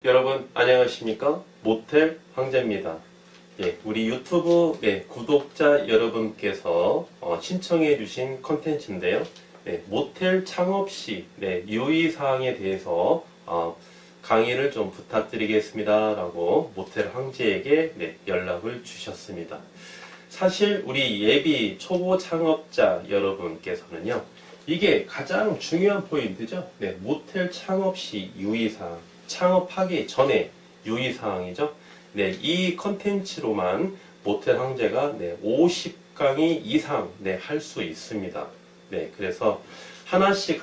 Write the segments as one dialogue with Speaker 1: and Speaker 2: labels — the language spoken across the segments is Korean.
Speaker 1: 여러분 안녕하십니까? 모텔 황제입니다. 우리 유튜브 구독자 여러분께서 신청해 주신 컨텐츠인데요. 모텔 창업 시 유의사항에 대해서 강의를 좀 부탁드리겠습니다 라고 모텔 황제에게 연락을 주셨습니다. 사실 우리 예비 초보 창업자 여러분께서는요, 이게 가장 중요한 포인트죠. 모텔 창업 시 유의사항, 창업하기 전에 유의사항이죠. 이 컨텐츠로만 모텔 황제가 50강의 이상 할 수 있습니다. 그래서 하나씩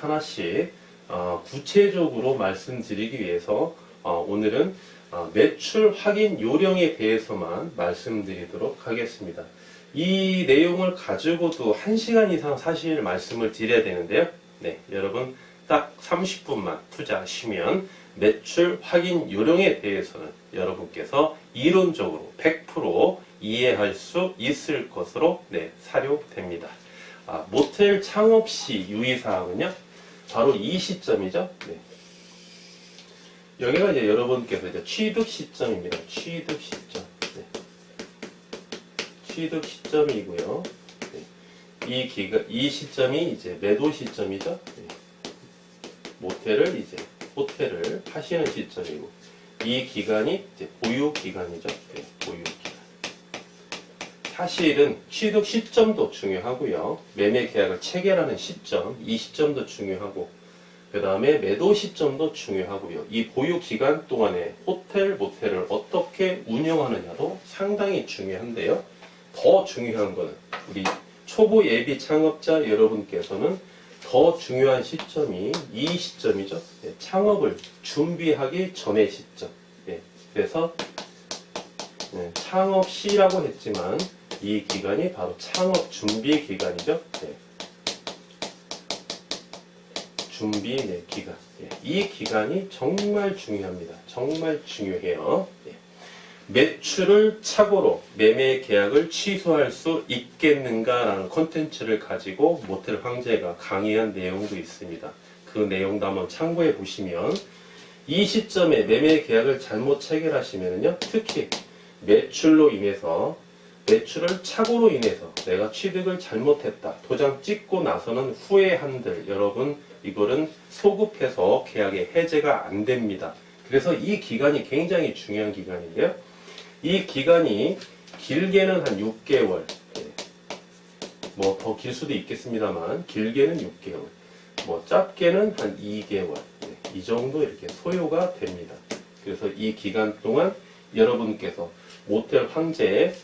Speaker 1: 구체적으로 말씀드리기 위해서 오늘은 매출 확인 요령에 대해서만 말씀드리도록 하겠습니다. 이 내용을 가지고도 1시간 이상 사실 말씀을 드려야 되는데요. 여러분 딱 30분만 투자하시면 매출 확인 요령에 대해서는 여러분께서 이론적으로 100% 이해할 수 있을 것으로 사료됩니다. 모텔 창업 시 유의사항은요, 바로 이 시점이죠. 여기가 이제 여러분께서 이제 취득 시점입니다. 취득 시점. 취득 시점이고요. 이 시점이 이제 매도 시점이죠. 호텔을 하시는 시점이고, 이 기간이 이제 보유 기간이죠. 보유 기간. 사실은 취득 시점도 중요하고요. 매매 계약을 체결하는 시점, 이 시점도 중요하고, 그 다음에 매도 시점도 중요하고요. 이 보유 기간 동안에 호텔, 모텔을 어떻게 운영하느냐도 상당히 중요한데요. 더 중요한 거는 우리 초보 예비 창업자 여러분께서는 더 중요한 시점이 이 시점이죠. 창업을 준비하기 전의 시점. 그래서 창업 시라고 했지만 이 기간이 바로 창업 준비 기간이죠. 준비 기간. 이 기간이 정말 중요합니다. 정말 중요해요. 매출을 착오로 매매 계약을 취소할 수 있겠는가라는 콘텐츠를 가지고 모텔 황제가 강의한 내용도 있습니다. 그 내용도 한번 참고해 보시면, 이 시점에 매매 계약을 잘못 체결하시면요, 특히 매출로 인해서, 매출을 착오로 인해서 내가 취득을 잘못했다, 도장 찍고 나서는 후회한들 여러분, 이거는 소급해서 계약의 해제가 안 됩니다. 그래서 이 기간이 굉장히 중요한 기간인데요. 이 기간이 길게는 한 6개월, 뭐 더 길 수도 있겠습니다만 길게는 6개월, 뭐 짧게는 한 2개월, 이 정도 이렇게 소요가 됩니다. 그래서 이 기간 동안 여러분께서 모텔 황제의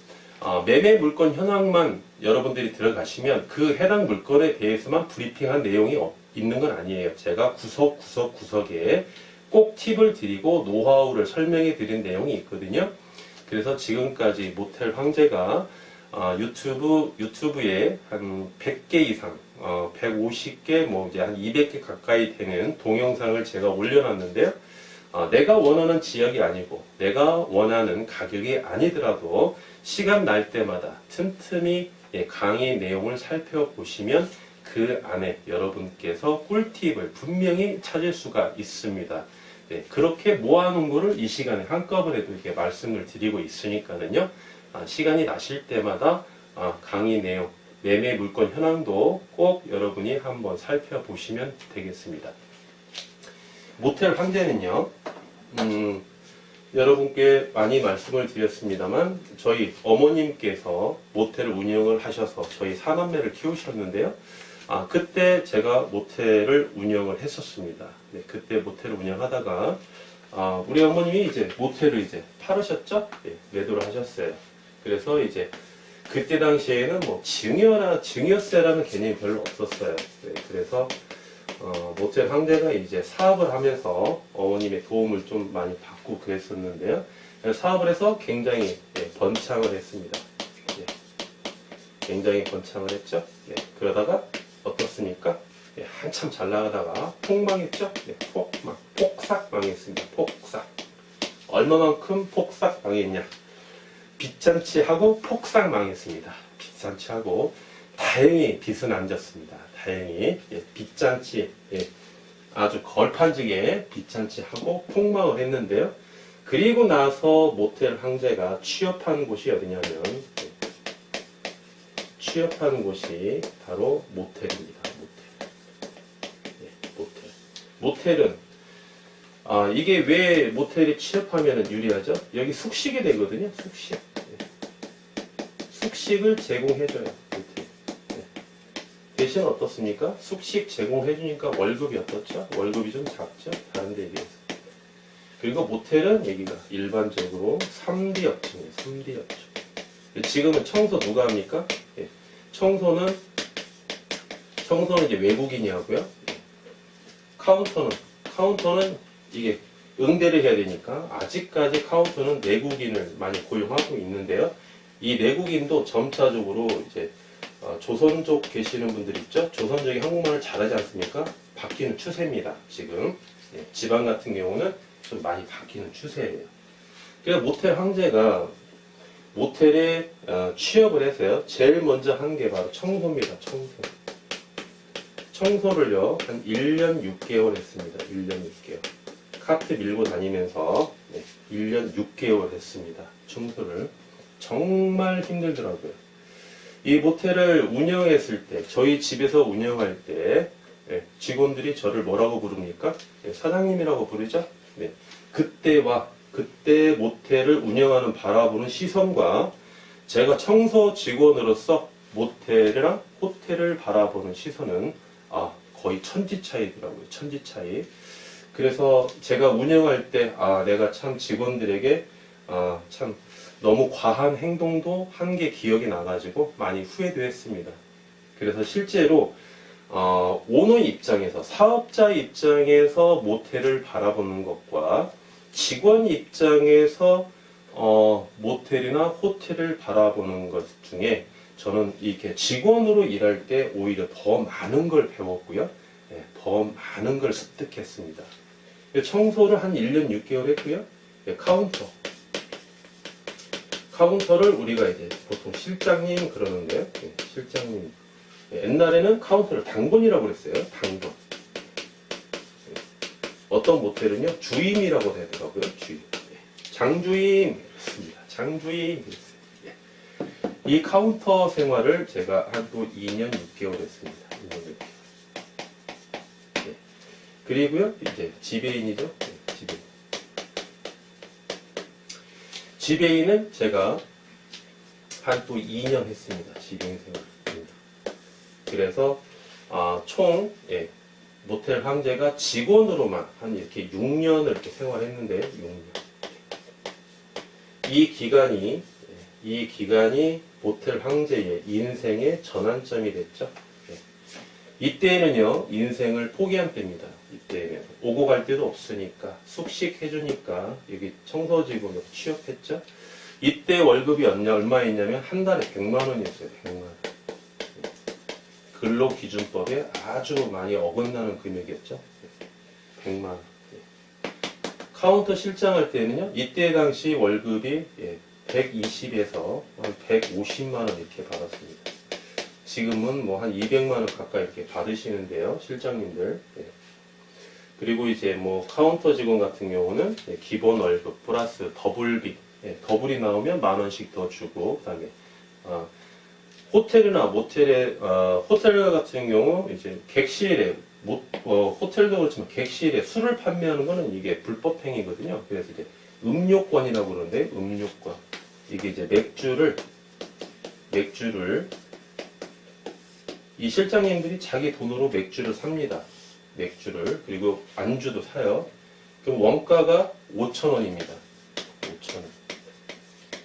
Speaker 1: 매매 물건 현황만 여러분들이 들어가시면 그 해당 물건에 대해서만 브리핑한 내용이 있는 건 아니에요. 제가 구석구석에 꼭 팁을 드리고 노하우를 설명해 드린 내용이 있거든요. 그래서 지금까지 모텔 황제가 유튜브에 한 100개 이상, 150개, 뭐 이제 한 200개 가까이 되는 동영상을 제가 올려놨는데요. 내가 원하는 지역이 아니고 내가 원하는 가격이 아니더라도 시간 날 때마다 틈틈이 강의 내용을 살펴보시면 그 안에 여러분께서 꿀팁을 분명히 찾을 수가 있습니다. 그렇게 모아놓은 거를 이 시간에 한꺼번에도 이렇게 말씀을 드리고 있으니까는요, 시간이 나실 때마다 강의 내용, 매매 물건 현황도 꼭 여러분이 한번 살펴보시면 되겠습니다. 모텔 황제는요, 여러분께 많이 말씀을 드렸습니다만, 저희 어머님께서 모텔을 운영을 하셔서 저희 4남매를 키우셨는데요. 그때 제가 모텔을 운영을 했었습니다. 그때 모텔을 운영하다가, 우리 어머님이 이제 모텔을 이제 팔으셨죠? 매도를 하셨어요. 그래서 이제 그때 당시에는 뭐 증여세라는 개념이 별로 없었어요. 그래서, 모텔 황제가 이제 사업을 하면서 어머님의 도움을 좀 많이 받고 그랬었는데요. 사업을 해서 굉장히 번창을 했습니다. 굉장히 번창을 했죠. 그러다가 어떻습니까? 한참 잘 나가다가 폭망했죠? 폭삭 망했습니다. 폭삭. 얼마만큼 폭삭 망했냐? 빚잔치하고 폭삭 망했습니다. 빚잔치하고, 다행히 빚은 안 졌습니다. 다행히 빚잔치, 아주 걸판지게 빚잔치하고 폭망을 했는데요. 그리고 나서 모텔 황제가 취업한 곳이 어디냐면, 취업한 곳이 바로 모텔입니다. 모텔. 모텔은, 이게 왜 모텔에 취업하면 유리하죠? 여기 숙식이 되거든요. 숙식. 숙식을 제공해줘요. 모텔. 대신 어떻습니까? 숙식 제공해주니까 월급이 어떻죠? 월급이 좀 작죠? 다른 데 비해서. 그리고 모텔은 여기가 일반적으로 3D 업종이에요. 3D 업종. 지금은 청소 누가 합니까? 청소는 이제 외국인이 하고요. 카운터는 이게 응대를 해야 되니까 아직까지 카운터는 내국인을 많이 고용하고 있는데요. 이 내국인도 점차적으로 이제 조선족 계시는 분들 있죠? 조선족이 한국말을 잘하지 않습니까? 바뀌는 추세입니다. 지금 지방 같은 경우는 좀 많이 바뀌는 추세예요. 그래서 모텔 황제가 모텔에 취업을 해서요. 제일 먼저 한 게 바로 청소입니다. 청소를요 한 1년 6개월 했습니다. 1년 6개월. 카트 밀고 다니면서 1년 6개월 했습니다. 청소를. 정말 힘들더라고요. 이 모텔을 운영했을 때, 저희 집에서 운영할 때 직원들이 저를 뭐라고 부릅니까? 사장님이라고 부르죠? 그때 모텔을 운영하는 바라보는 시선과 제가 청소 직원으로서 모텔이랑 호텔을 바라보는 시선은 거의 천지 차이더라고요. 천지 차이. 그래서 제가 운영할 때 내가 참 직원들에게 참 너무 과한 행동도 한 게 기억이 나가지고 많이 후회도 했습니다. 그래서 실제로 오너 입장에서, 사업자 입장에서 모텔을 바라보는 것과 직원 입장에서 모텔이나 호텔을 바라보는 것 중에 저는 이렇게 직원으로 일할 때 오히려 더 많은 걸 배웠고요. 더 많은 걸 습득했습니다. 청소를 한 1년 6개월 했고요. 카운터를 우리가 이제 보통 실장님 그러는데요. 실장님. 옛날에는 카운터를 당번이라고 그랬어요. 당번. 어떤 모텔은요, 주임이라고 되더라고요. 주임. 장주임. 그렇습니다. 장주임. 그랬어요. 이 카운터 생활을 제가 한 또 2년 6개월 했습니다. 2년 6개월. 그리고요, 이제 지배인이죠. 지배인. 지배인은 제가 한 또 2년 했습니다. 지배인 생활입니다. 그래서 총 모텔 황제가 직원으로만 한 이렇게 6년을 이렇게 생활했는데요. 6년. 이 기간이 모텔 황제의 인생의 전환점이 됐죠. 이때는요, 인생을 포기한 때입니다. 이때는 오고 갈 데도 없으니까 숙식 해주니까 여기 청소직으로 취업했죠. 이때 월급이 얼마였냐면 한 달에 100만 원이었어요. 100만 원. 근로기준법에 아주 많이 어긋나는 금액이었죠. 100만 원. 카운터 실장할 때는요, 이때 당시 월급이 120에서 한 150만 원 이렇게 받았습니다. 지금은 뭐 한 200만 원 가까이 이렇게 받으시는데요, 실장님들. 그리고 이제 뭐 카운터 직원 같은 경우는 기본 월급 플러스 더블비, 더블이 나오면 10,000원씩 더 주고, 그다음에 호텔이나 모텔에 호텔 같은 경우 이제 객실에 호텔도 그렇지만 객실에 술을 판매하는 거는 이게 불법 행위거든요. 그래서 이제 음료권이라고 그러는데, 음료권, 이게 이제 맥주를 이 실장님들이 자기 돈으로 맥주를 삽니다. 맥주를. 그리고 안주도 사요. 그럼 원가가 5,000원입니다. 5,000원.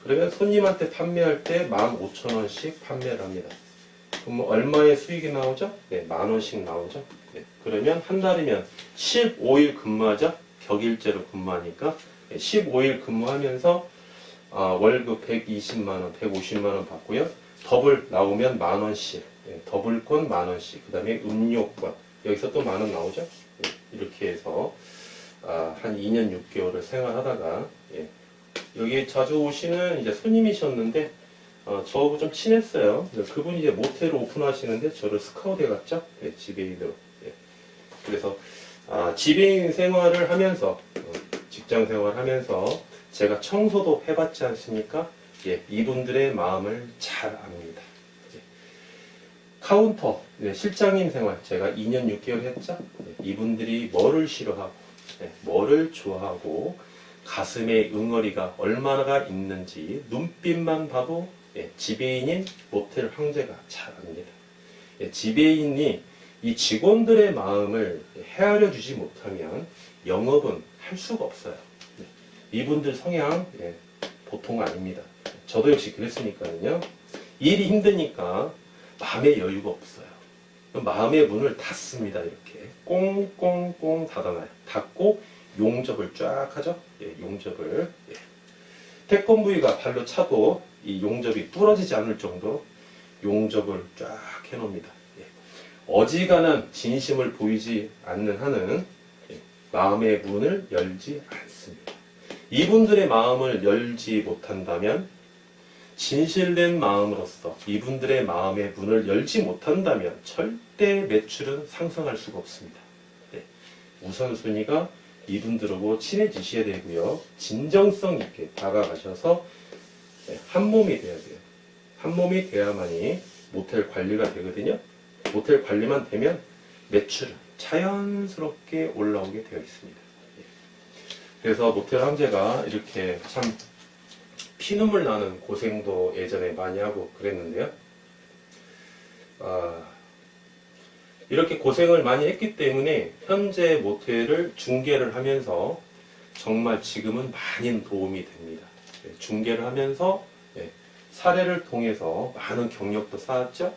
Speaker 1: 그러면 손님한테 판매할 때 15,000원씩 판매를 합니다. 그럼 얼마의 수익이 나오죠? 10,000원씩 나오죠. 그러면 한 달이면 15일 근무하죠? 격일제로 근무하니까 15일 근무하면서 월급 120만원, 150만원 받고요. 더블 나오면 10,000원씩, 더블권 10,000원씩, 그 다음에 음료권, 여기서 또 10,000원 나오죠? 이렇게 해서 한 2년 6개월을 생활하다가 여기 자주 오시는 이제 손님이셨는데 저하고 좀 친했어요. 그분이 이제 모텔을 오픈하시는데 저를 스카우트 해갔죠? 지배인으로. 그래서 지배인 생활을 하면서 직장 생활하면서 제가 청소도 해봤지 않습니까? 예, 이분들의 마음을 잘 압니다. 예. 카운터, 네, 실장님 생활 제가 2년 6개월 했죠? 예, 이분들이 뭐를 싫어하고 예, 뭐를 좋아하고 가슴에 응어리가 얼마나 있는지 눈빛만 봐도 예, 지배인인 모텔 황제가 잘 압니다. 예, 지배인이 이 직원들의 마음을 헤아려 주지 못하면 영업은 할 수가 없어요. 예, 이분들 성향 예, 보통 아닙니다. 저도 역시 그랬으니까요. 일이 힘드니까 마음의 여유가 없어요. 마음의 문을 닫습니다. 이렇게 꽁꽁꽁 닫아놔요. 닫고 용접을 쫙 하죠. 예, 용접을. 예. 태권부위가 발로 차도 이 용접이 부러지지 않을 정도로 용접을 쫙 해놓습니다. 예. 어지간한 진심을 보이지 않는 한은 예, 마음의 문을 열지 않습니다. 이분들의 마음을 열지 못한다면 진실된 마음으로서 이분들의 마음의 문을 열지 못한다면 절대 매출은 상승할 수가 없습니다. 네. 우선순위가 이분들하고 친해지셔야 되고요. 진정성 있게 다가가셔서 네, 한 몸이 돼야 돼요. 한 몸이 돼야만이 모텔 관리가 되거든요. 모텔 관리만 되면 매출은 자연스럽게 올라오게 되어 있습니다. 네. 그래서 모텔 황제가 이렇게 참 피눈물 나는 고생도 예전에 많이 하고 그랬는데요. 이렇게 고생을 많이 했기 때문에 현재 모텔을 중개를 하면서 정말 지금은 많은 도움이 됩니다. 중개를 하면서 사례를 통해서 많은 경력도 쌓았죠.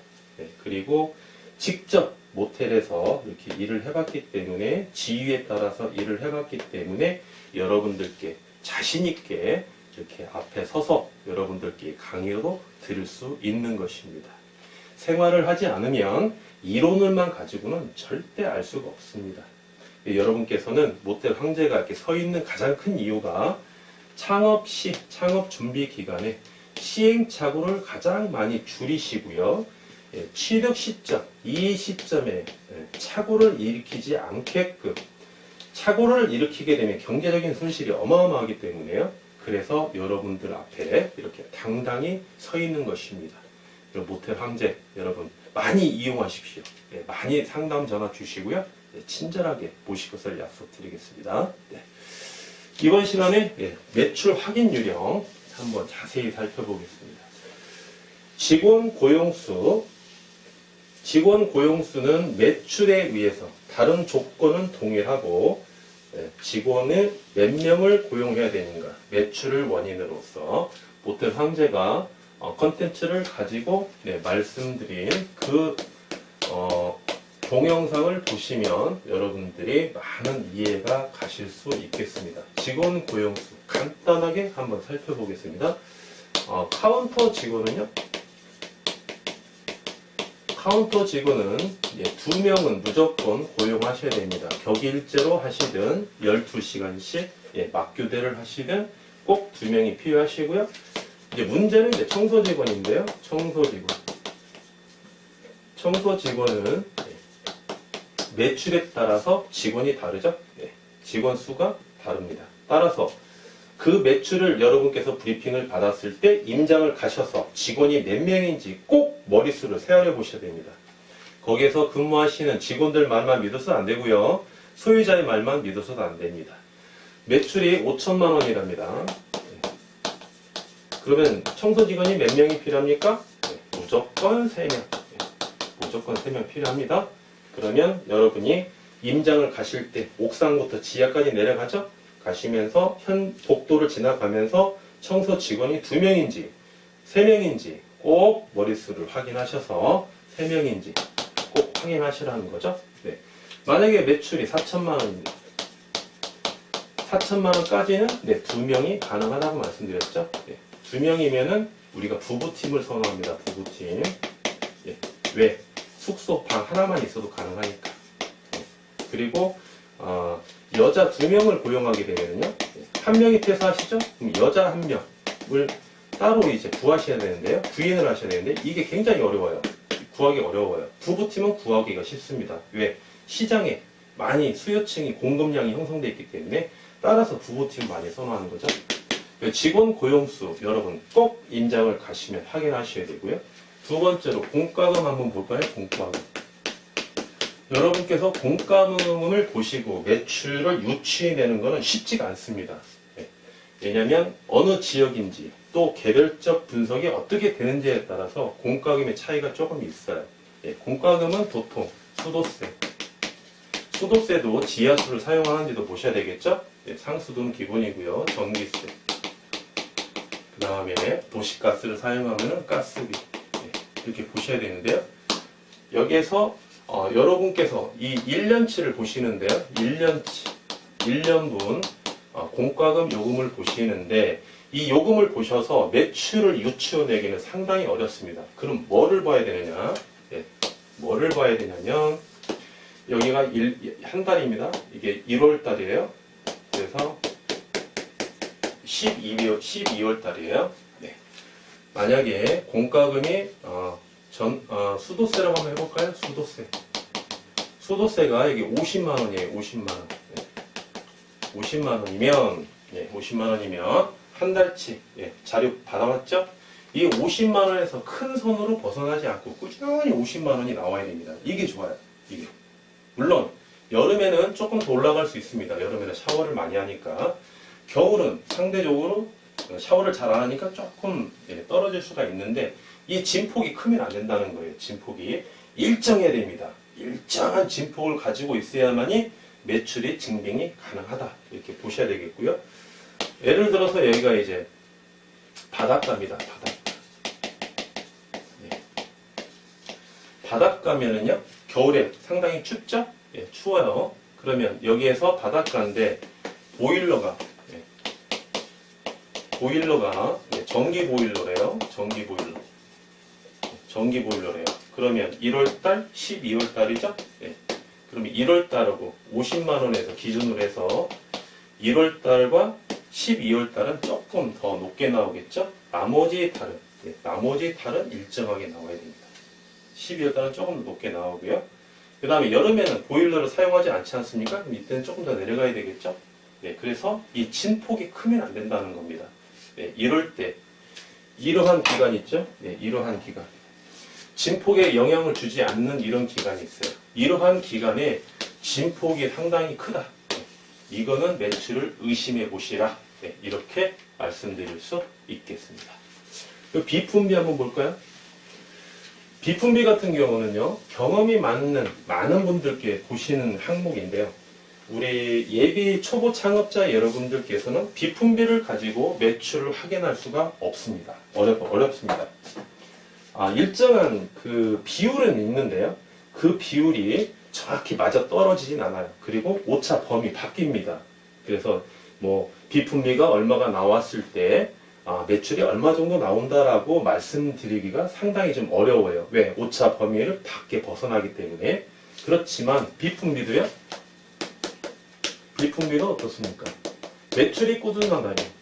Speaker 1: 그리고 직접 모텔에서 이렇게 일을 해봤기 때문에 지위에 따라서 일을 해봤기 때문에 여러분들께 자신있게 이렇게 앞에 서서 여러분들께 강의로 들을 수 있는 것입니다. 생활을 하지 않으면 이론을만 가지고는 절대 알 수가 없습니다. 여러분께서는 모텔 황제가 이렇게 서 있는 가장 큰 이유가 창업 준비 기간에 시행착오를 가장 많이 줄이시고요. 취득 시점, 이 시점에 착오를 일으키지 않게끔 착오를 일으키게 되면 경제적인 손실이 어마어마하기 때문에요. 그래서 여러분들 앞에 이렇게 당당히 서 있는 것입니다. 모텔 황제 여러분 많이 이용하십시오. 네, 많이 상담 전화 주시고요. 네, 친절하게 모실 것을 약속드리겠습니다. 네. 이번 시간에 매출 확인 요령 한번 자세히 살펴보겠습니다. 직원 고용수는 매출에 의해서 다른 조건은 동일하고 직원을 몇 명을 고용해야 되는가 매출을 원인으로서 모텔 황제가 컨텐츠를 가지고 말씀드린 그 동영상을 보시면 여러분들이 많은 이해가 가실 수 있겠습니다. 직원 고용수 간단하게 한번 살펴보겠습니다. 카운터 직원은요. 카운터 직원은 2명은 무조건 고용하셔야 됩니다. 격일제로 하시든 12시간씩 맞교대를 하시든 꼭 2명이 필요하시고요. 이제 문제는 청소 직원인데요. 청소 직원은 매출에 따라서 직원이 다르죠. 직원 수가 다릅니다. 따라서 그 매출을 여러분께서 브리핑을 받았을 때 임장을 가셔서 직원이 몇 명인지 꼭 머릿수를 세어려 보셔야 됩니다. 거기에서 근무하시는 직원들 말만 믿어서는 안 되고요. 소유자의 말만 믿어서도 안 됩니다. 매출이 5천만 원이랍니다. 그러면 청소 직원이 몇 명이 필요합니까? 무조건 3명. 무조건 3명 필요합니다. 그러면 여러분이 임장을 가실 때 옥상부터 지하까지 내려가죠? 가시면서 복도를 지나가면서 청소 직원이 2명인지 3명인지 꼭 머릿수를 확인하셔서 3명인지 꼭 확인하시라는 거죠. 네. 만약에 매출이 4천만 원입니다. 4천만 원까지는 2명이 가능하다고 말씀드렸죠. 2명이면은 우리가 부부팀을 선호합니다. 부부팀. 왜? 숙소 방 하나만 있어도 가능하니까. 그리고 여자 2명을 고용하게 되면요. 한 명이 퇴사하시죠? 그럼 여자 1명을 따로 이제 구하셔야 되는데요. 부인을 하셔야 되는데 이게 굉장히 어려워요. 구하기 어려워요. 부부팀은 구하기가 쉽습니다. 왜? 시장에 많이 수요층이 공급량이 형성되어 있기 때문에 따라서 부부팀 많이 선호하는 거죠. 직원 고용수 여러분 꼭 임장을 가시면 확인하셔야 되고요. 두 번째로 공과금 한번 볼까요? 공과금. 여러분께서 공과금을 보시고 매출을 유추해내는 것은 쉽지가 않습니다. 왜냐하면 어느 지역인지 또 개별적 분석이 어떻게 되는지에 따라서 공과금의 차이가 조금 있어요. 공과금은 보통 수도세, 수도세도 지하수를 사용하는지도 보셔야 되겠죠? 상수도는 기본이고요. 전기세, 그 다음에 도시가스를 사용하면 가스비, 이렇게 보셔야 되는데요. 여기에서 여러분께서 이 1년치를 보시는데요. 1년분 공과금 요금을 보시는데 이 요금을 보셔서 매출을 유추해내기는 상당히 어렵습니다. 그럼 뭐를 봐야 되느냐? 뭐를 봐야 되냐면 여기가 한 달입니다. 이게 1월 달이에요. 그래서 12월 달이에요. 만약에 공과금이 수도세라고 한번 해볼까요? 수도세가 이게 50만 원이에요. 50만 원. 50만 원이면 50만 원이면 한 달치 자료 받아왔죠? 이 50만 원에서 큰 선으로 벗어나지 않고 꾸준히 50만 원이 나와야 됩니다. 이게 좋아요. 이게. 물론 여름에는 조금 더 올라갈 수 있습니다. 여름에는 샤워를 많이 하니까. 겨울은 상대적으로 샤워를 잘 안 하니까 조금 떨어질 수가 있는데 이 진폭이 크면 안 된다는 거예요. 진폭이 일정해야 됩니다. 일정한 진폭을 가지고 있어야만이 매출이 증빙이 가능하다. 이렇게 보셔야 되겠고요. 예를 들어서 여기가 이제 바닷가입니다. 바닷가면은요, 겨울에 상당히 춥죠? 추워요. 그러면 여기에서 바닷가인데 보일러가 전기 보일러래요. 전기 보일러래요. 그러면 1월달, 12월달이죠? 그러면 1월달하고 50만 원에서 기준으로 해서 1월달과 12월달은 조금 더 높게 나오겠죠? 나머지 달은 일정하게 나와야 됩니다. 12월달은 조금 더 높게 나오고요. 그 다음에 여름에는 보일러를 사용하지 않지 않습니까? 그럼 이때는 조금 더 내려가야 되겠죠? 그래서 이 진폭이 크면 안 된다는 겁니다. 이럴 때 이러한 기간 있죠? 이러한 기간. 진폭에 영향을 주지 않는 이런 기간이 있어요. 이러한 기간에 진폭이 상당히 크다. 이거는 매출을 의심해 보시라. 이렇게 말씀드릴 수 있겠습니다. 비품비 한번 볼까요? 비품비 같은 경우는요, 경험이 많은 분들께 보시는 항목인데요. 우리 예비 초보 창업자 여러분들께서는 비품비를 가지고 매출을 확인할 수가 없습니다. 어렵습니다. 일정한 그 비율은 있는데요. 그 비율이 정확히 맞아 떨어지진 않아요. 그리고 오차 범위 바뀝니다. 그래서 뭐 비품비가 얼마가 나왔을 때 매출이 얼마 정도 나온다라고 말씀드리기가 상당히 좀 어려워요. 왜? 오차 범위를 밖에 벗어나기 때문에. 그렇지만 비품비도 어떻습니까? 매출이 꾸준하다니.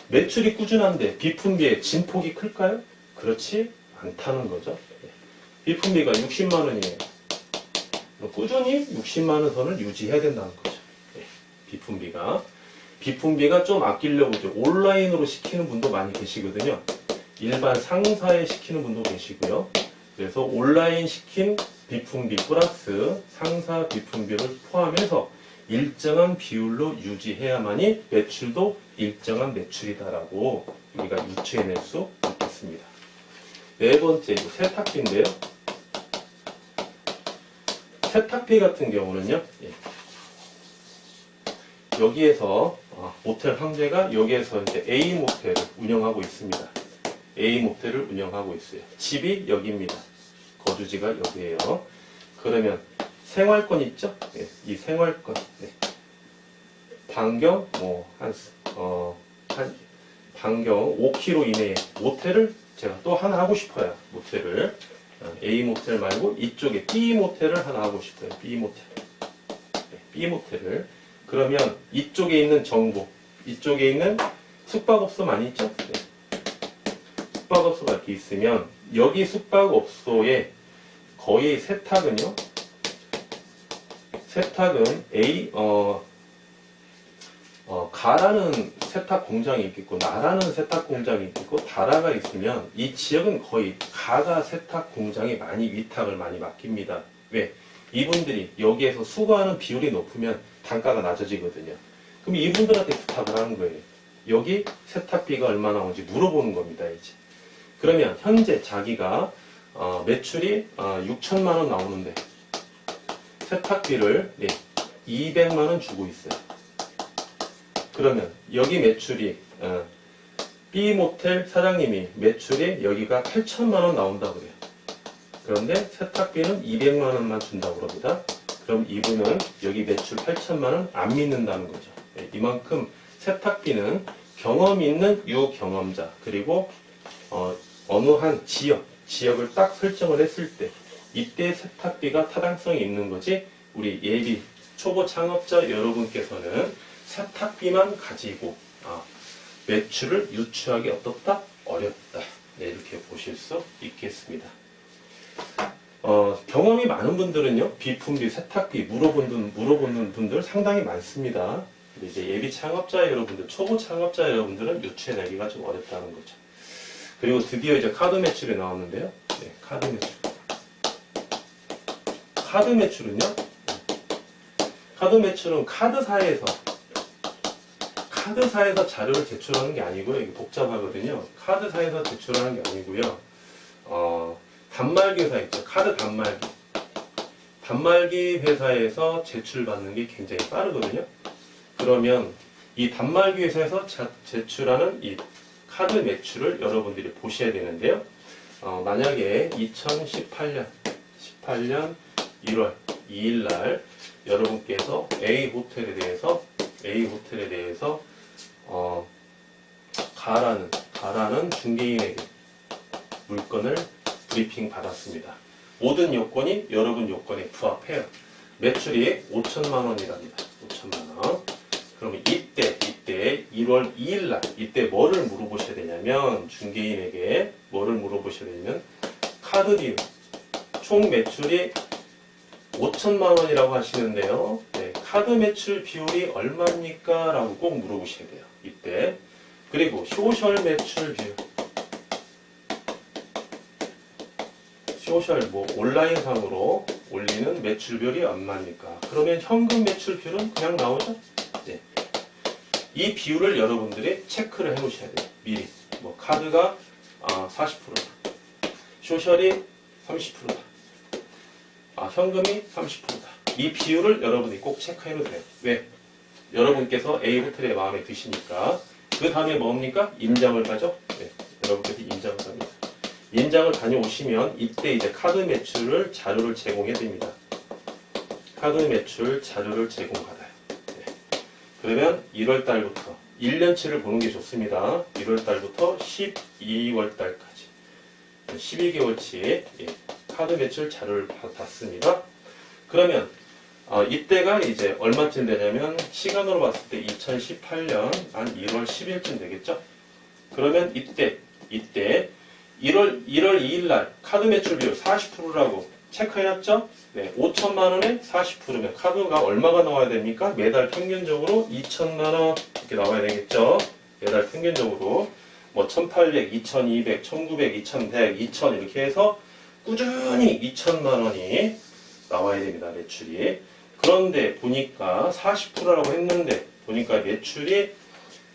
Speaker 1: 매출이 꾸준한데 비품비의 진폭이 클까요? 그렇지 않다는 거죠. 비품비가 60만 원이에요. 꾸준히 60만 원 선을 유지해야 된다는 거죠. 비품비가 좀 아끼려고 온라인으로 시키는 분도 많이 계시거든요. 일반 상사에 시키는 분도 계시고요. 그래서 온라인 시킨 비품비 플러스 상사 비품비를 포함해서 일정한 비율로 유지해야만이 매출도 일정한 매출이다라고 우리가 유추해낼 수 있겠습니다. 네 번째, 세탁비인데요. 세탁비 같은 경우는요, 여기에서 모텔 황제가 여기에서 이제 A 모텔을 운영하고 있습니다. A 모텔을 운영하고 있어요. 집이 여기입니다. 거주지가 여기에요. 그러면 생활권 있죠? 이 생활권. 반경 반경 5km 이내에 모텔을 제가 또 하나 하고 싶어요. 모텔을 A 모텔 말고 이쪽에 B 모텔을 하나 하고 싶어요. B 모텔을. 그러면 이쪽에 있는 정보, 이쪽에 있는 숙박업소 많이 있죠? 숙박업소가 이렇게 있으면 여기 숙박업소에 거의 세탁은 가라는 세탁 공장이 있겠고 나라는 세탁 공장이 있겠고 다라가 있으면 이 지역은 거의 가가 세탁 공장에 많이 위탁을 많이 맡깁니다. 왜? 이분들이 여기에서 수거하는 비율이 높으면 단가가 낮아지거든요. 그럼 이분들한테 부탁을 하는 거예요. 여기 세탁비가 얼마나 나오는지 물어보는 겁니다. 이제. 그러면 현재 자기가 매출이 6천만 원 나오는데 세탁비를 200만 원 주고 있어요. 그러면 여기 매출이 B 모텔 사장님이 매출이 여기가 8천만 원 나온다 그래요. 그런데 세탁비는 200만 원만 준다고 그럽니다. 그럼 이분은 여기 매출 8천만 원 안 믿는다는 거죠. 이만큼 세탁비는 경험 있는 유경험자 그리고 어느 한 지역을 딱 설정을 했을 때 이때 세탁비가 타당성이 있는 거지. 우리 예비 초보 창업자 여러분께서는 세탁비만 가지고 매출을 유추하기 어떻다? 어렵다. 네, 이렇게 보실 수 있겠습니다. 경험이 많은 분들은요, 비품비, 세탁비 물어보는 분들 상당히 많습니다. 근데 이제 예비 창업자 여러분들, 초보 창업자 여러분들은 유추해내기가 좀 어렵다는 거죠. 그리고 드디어 이제 카드 매출이 나왔는데요. 네, 카드 매출. 카드 매출은요, 카드 매출은 카드사에서 자료를 제출하는 게 아니고요. 이게 복잡하거든요. 카드사에서 제출하는 게 아니고요. 단말기 회사 있죠. 카드 단말기. 단말기 회사에서 제출받는 게 굉장히 빠르거든요. 그러면 이 단말기 회사에서 제출하는 이 카드 매출을 여러분들이 보셔야 되는데요. 만약에 2018년 1월 2일 날 여러분께서 A 호텔에 대해서 가라는 중개인에게 물건을 브리핑 받았습니다. 모든 요건이 여러분 요건에 부합해요. 매출이 5천만 원이랍니다. 5천만 원. 그러면 이때 1월 2일 날 이때 뭐를 물어보셔야 되냐면 중개인에게 뭐를 물어보셔야 되냐면 카드 비율 총 매출이 5천만 원이라고 하시는데요. 네, 카드 매출 비율이 얼마입니까? 라고 꼭 물어보셔야 돼요. 이때. 그리고 소셜 매출 비율. 소셜 온라인상으로 올리는 매출 비율이 얼마입니까? 그러면 현금 매출 비율은 그냥 나오죠? 네. 이 비율을 여러분들이 체크를 해 놓으셔야 돼요. 미리. 카드가 40%다. 소셜이 30%다. 현금이 30%다. 이 비율을 여러분이 꼭 체크해 놓으세요. 왜? 여러분께서 A 호텔에 마음에 드시니까. 그 다음에 뭡니까? 임장을 가죠? 네. 여러분께서 임장을 갑니다. 임장을 다녀오시면 이때 이제 카드 매출을 자료를 제공해 드립니다. 카드 매출 자료를 제공받아요. 네. 그러면 1월 달부터 1년치를 보는 게 좋습니다. 1월 달부터 12월 달까지 12개월치 카드 매출 자료를 받습니다. 그러면 이때가 이제 얼마쯤 되냐면 시간으로 봤을 때 2018년 한 1월 10일쯤 되겠죠? 그러면 이때 1월 2일 날 카드 매출 비율 40%라고 체크해놨죠? 네, 5천만 원에 40%면 카드가 얼마가 나와야 됩니까? 매달 평균적으로 2천만 원 이렇게 나와야 되겠죠? 매달 평균적으로 1800, 2200, 1900, 2100, 2000 이렇게 해서 꾸준히 2천만 원이 나와야 됩니다. 매출이. 그런데 보니까 40%라고 했는데 보니까 매출이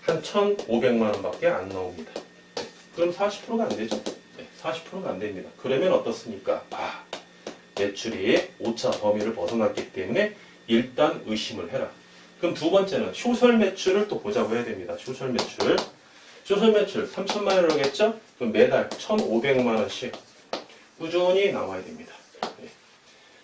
Speaker 1: 한 1,500만 원밖에 안 나옵니다. 네, 그럼 40%가 안 되죠? 네, 40%가 안 됩니다. 그러면 어떻습니까? 매출이 오차 범위를 벗어났기 때문에 일단 의심을 해라. 그럼 두 번째는 소셜 매출을 또 보자고 해야 됩니다. 소셜 매출 3천만 원을 하겠죠? 그럼 매달 1,500만 원씩 꾸준히 나와야 됩니다. 네.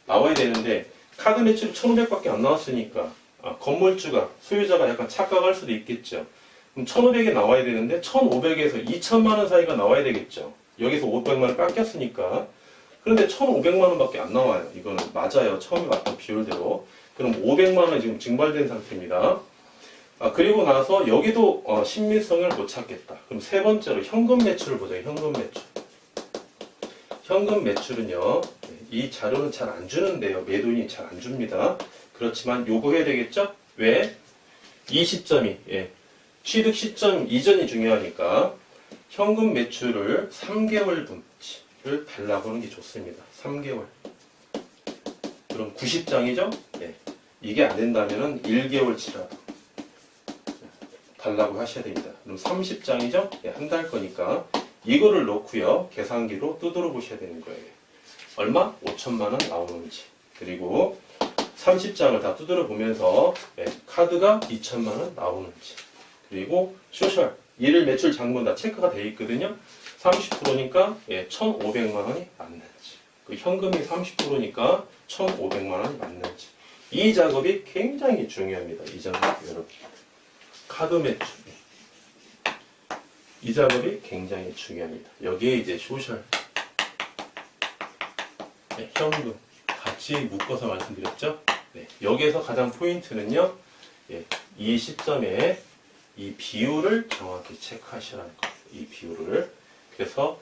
Speaker 1: 나와야 되는데 카드 매출이 1,500밖에 안 나왔으니까 건물주가 소유자가 약간 착각할 수도 있겠죠. 그럼 1,500이 나와야 되는데 1,500에서 2천만 원 사이가 나와야 되겠죠. 여기서 500만 원 깎였으니까. 그런데 1,500만 원밖에 안 나와요. 이거는 맞아요. 처음에 봤던 비율대로. 그럼 500만 원이 지금 증발된 상태입니다. 그리고 나서 여기도 신빙성을 못 찾겠다. 그럼 세 번째로 현금 매출을 보자. 현금 매출. 현금 매출은요. 이 자료는 잘 안 주는데요. 매도인이 잘 안 줍니다. 그렇지만 요구해야 되겠죠? 왜? 이 시점이 취득 시점 이전이 중요하니까 현금 매출을 3개월 분치를 달라고 하는 게 좋습니다. 3개월. 그럼 90장이죠? 이게 안 된다면은 1개월치라도 달라고 하셔야 됩니다. 그럼 30장이죠? 한 달 거니까 이거를 놓고요. 계산기로 두드려 보셔야 되는 거예요. 얼마? 5천만 원 나오는지. 그리고 30장을 다 두드려 보면서 카드가 2천만 원 나오는지. 그리고 소셜, 일일 매출 장본 다 체크가 되어 있거든요. 30%니까 1,500만 원이 맞는지. 그 현금이 30%니까 1,500만 원이 맞는지. 이 작업이 굉장히 중요합니다. 이 작업, 여러분. 카드 매출. 이 작업이 굉장히 중요합니다. 여기에 이제 소셜, 현금 같이 묶어서 말씀드렸죠. 여기에서 가장 포인트는요. 이 시점에 이 비율을 정확히 체크하시라는 거예요. 이 비율을. 그래서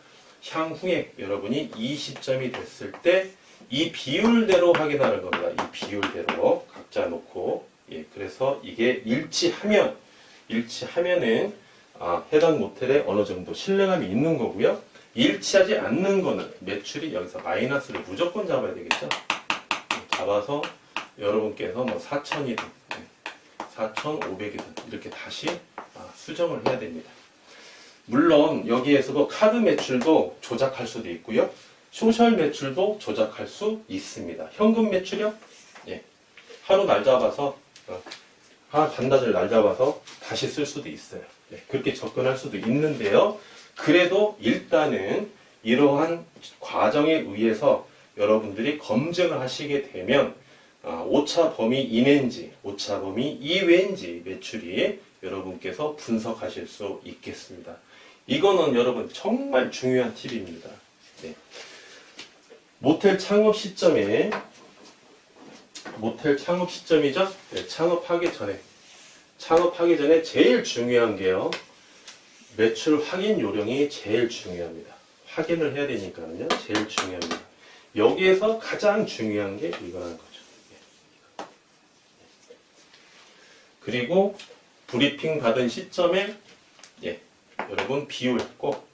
Speaker 1: 향후에 여러분이 이 시점이 됐을 때 이 비율대로 확인하는 겁니다. 이 비율대로 각자 놓고. 그래서 이게 일치하면은 해당 모텔에 어느 정도 신뢰감이 있는 거고요. 일치하지 않는 거는 매출이 여기서 마이너스를 무조건 잡아야 되겠죠. 잡아서 여러분께서 뭐 4,000이든 4,500이든 이렇게 다시 수정을 해야 됩니다. 물론 여기에서도 카드 매출도 조작할 수도 있고요. 소셜 매출도 조작할 수 있습니다. 현금 매출이요? 하루 날 잡아서 반나절 날 잡아서 다시 쓸 수도 있어요. 그렇게 접근할 수도 있는데요. 그래도 일단은 이러한 과정에 의해서 여러분들이 검증을 하시게 되면 오차 범위 이내인지 오차 범위 이외인지 매출이 여러분께서 분석하실 수 있겠습니다. 이거는 여러분 정말 중요한 팁입니다. 모텔 창업 시점이죠? 창업하기 전에 제일 중요한 게요. 매출 확인 요령이 제일 중요합니다. 확인을 해야 되니까요. 제일 중요합니다. 여기에서 가장 중요한 게 이거라는 거죠. 그리고 브리핑 받은 시점에 여러분 비율 꼭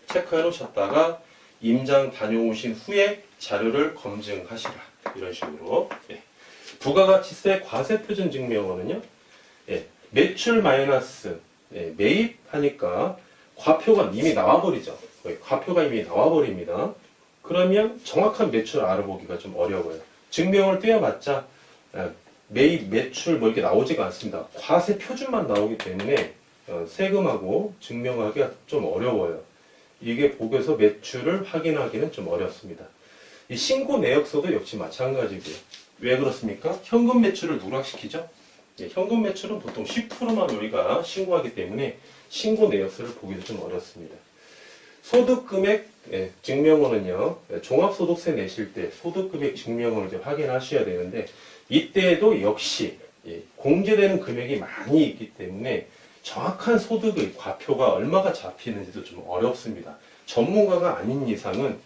Speaker 1: 체크해 놓으셨다가 임장 다녀오신 후에 자료를 검증하시라. 이런 식으로. 부가가치세 과세표준 증명원은요. 매출 마이너스 매입하니까 과표가 이미 나와버리죠. 과표가 이미 나와버립니다. 그러면 정확한 매출 알아보기가 좀 어려워요. 증명을 떼어봤자 매입, 매출 뭐 이렇게 나오지가 않습니다. 과세 표준만 나오기 때문에 세금하고 증명하기가 좀 어려워요. 이게 보고서 매출을 확인하기는 좀 어렵습니다. 이 신고 내역서도 역시 마찬가지고요. 왜 그렇습니까? 현금 매출을 누락시키죠. 현금 매출은 보통 10%만 우리가 신고하기 때문에 신고 내역서를 보기도 좀 어렵습니다. 소득금액 증명원은요, 종합소득세 내실 때 소득금액 증명원을 이제 확인하셔야 되는데, 이때에도 역시 공제되는 금액이 많이 있기 때문에 정확한 소득의 과표가 얼마가 잡히는지도 좀 어렵습니다. 전문가가 아닌 이상은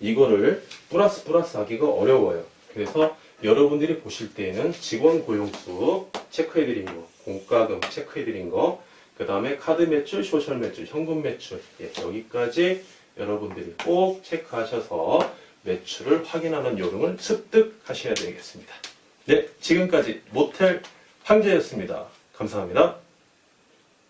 Speaker 1: 이거를 플러스 하기가 어려워요. 그래서 여러분들이 보실 때에는 직원 고용수 체크해드린 거, 공과금 체크해드린 거, 그 다음에 카드 매출, 소셜 매출, 현금 매출, 여기까지 여러분들이 꼭 체크하셔서 매출을 확인하는 요령을 습득하셔야 되겠습니다. 네, 지금까지 모텔 황제였습니다. 감사합니다.